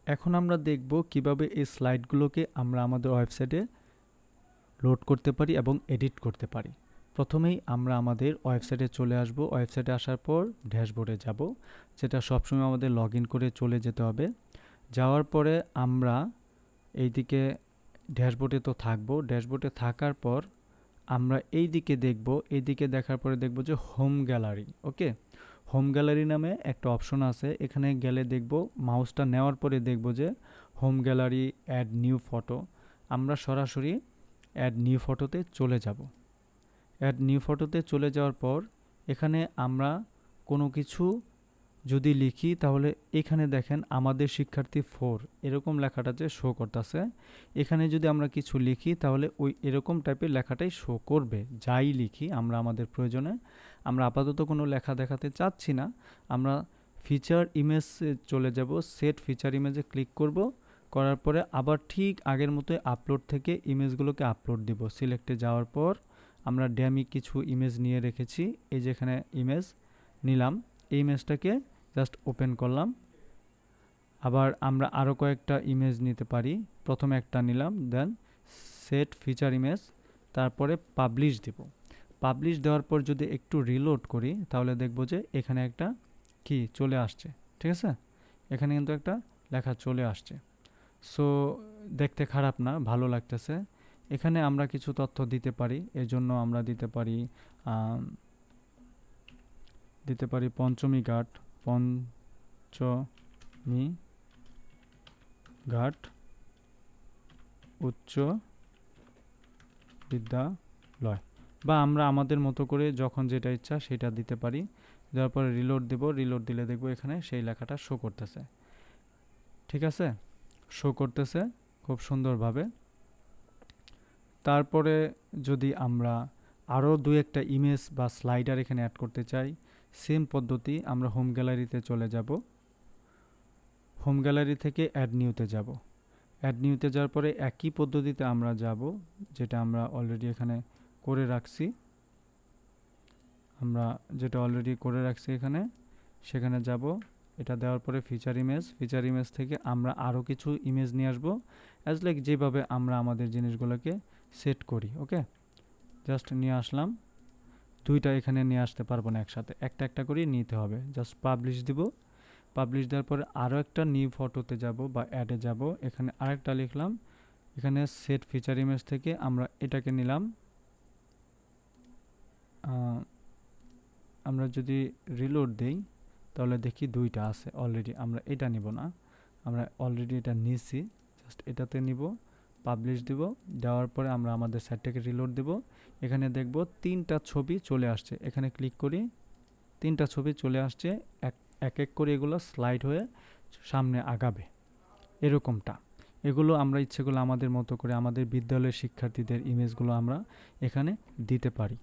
এখন আমরা দেখব কিভাবে এই স্লাইডগুলোকে আমরা আমাদের ওয়েবসাইটে লোড করতে পারি এবং এডিট করতে পারি। প্রথমেই আমরা আমাদের ওয়েবসাইটে চলে আসব। ওয়েবসাইটে আসার পর ড্যাশবোর্ডে যাব, যেটা সবসময় আমাদের লগ ইন করে চলে যেতে হবে। যাওয়ার পরে আমরা এইদিকে ড্যাশবোর্ডে তো থাকবো। ড্যাশবোর্ডে থাকার পর আমরা এই দিকে দেখব। এই দিকে দেখার পরে দেখব যে হোম গ্যালারি। ওকে, হোম গ্যালারি নামে একটা অপশন আছে। এখানে গেলে দেখব, মাউসটা নেওয়ার পরে দেখব যে home gallery add new photo. আমরা সরাসরি অ্যাড নিউ ফটোতে চলে যাব। অ্যাড নিউ ফটোতে চলে যাওয়ার পর এখানে আমরা কোনো কিছু যদি লিখি তাহলে এখানে দেখেন আমাদের শিক্ষার্থী 4 এরকম লেখাটা যে শো করতেছে। এখানে যদি আমরা কিছু লিখি তাহলে ওই এরকম টাইপের লেখাটাই শো করবে। যাই লিখি আমরা আমাদের প্রয়োজনে। আমরা আপাতত কোনো লেখা দেখাতে চাচ্ছি না। আমরা ফিচার ইমেজে চলে যাব, সেট ফিচার ইমেজে ক্লিক করব। করার পরে আবার ঠিক আগের মতো আপলোড থেকে ইমেজগুলোকে আপলোড দিব। সিলেক্টে যাওয়ার পর আমরা ড্যামি কিছু ইমেজ নিয়ে রেখেছি। এই যেখানে ইমেজ নিলাম, এই ইমেজটাকে জাস্ট ওপেন করলাম। আবার আমরা আরও কয়েকটা ইমেজ নিতে পারি। প্রথমে একটা নিলাম, দেন সেট ফিচার ইমেজ, তারপরে পাবলিশ দিব। পাবলিশ দেওয়ার পর যদি একটু রিলোড করি তাহলে দেখব যে এখানে একটা কি চলে আসছে। ঠিক আছে, এখানে কিন্তু একটা লেখা চলে আসছে। সো দেখতে খারাপ না, ভালো লাগতেছে। এখানে আমরা কিছু তথ্য দিতে পারি। এর জন্য আমরা দিতে পারি পঞ্চমী ঘাট, পঞ্চমী ঘাট উচ্চ বিদ্যালয়, বা আমরা আমাদের মতো করে যখন যেটা ইচ্ছা সেটা দিতে পারি। দেওয়ার পরে রিলোড দেব। রিলোড দিলে দেখব এখানে সেই লেখাটা শো করতেছে। ঠিক আছে, শো করতেছে খুব সুন্দরভাবে। তারপরে যদি আমরা আরও দু একটা ইমেজ বা স্লাইডার এখানে অ্যাড করতে চাই, সেম পদ্ধতি। আমরা হোম গ্যালারিতে চলে যাব। হোম গ্যালারি থেকে অ্যাড নিউতে যাব। অ্যাড নিউতে যাওয়ার পরে একই পদ্ধতিতে আমরা যাব, যেটা আমরা অলরেডি এখানে করে রাখছি। সেখানে যাব। এটা দেওয়ার পরে ফিচার ইমেজ থেকে আমরা আরও কিছু ইমেজ নিয়ে আসবো, অ্যাজ লাইক যেভাবে আমরা আমাদের জিনিসগুলোকে সেট করি। ওকে, জাস্ট নিয়ে আসলাম। দুইটা এখানে নিয়ে আসতে পারবো না একসাথে, একটা একটা করে নিতে হবে। জাস্ট পাবলিশ দিব। পাবলিশ দেওয়ার পরে আরও একটা নিউ ফটোতে যাব বা অ্যাডে যাব। এখানে আরেকটা লিখলাম। এখানে সেট ফিচার ইমেজ থেকে আমরা এটাকে নিলাম। আমরা যদি রিলোড দেই তাহলে দেখি দুইটা আছে অলরেডি। আমরা এটা নিব না, আমরা অলরেডি এটা নিছি। জাস্ট এটাতে নিব, পাবলিশ দিব। দেওয়ার পরে আমরা আমাদের সাইটটাকে রিলোড দেব। এখানে দেখব তিনটা ছবি চলে আসছে। এখানে ক্লিক করি, তিনটা ছবি চলে আসছে। এক এক করে এগুলো স্লাইড হয়ে সামনে আগাবে এরকমটা। এগুলো আমরা ইচ্ছেগুলো আমাদের মতো করে আমাদের বিদ্যালয়ের শিক্ষার্থীদের ইমেজগুলো আমরা এখানে দিতে পারি।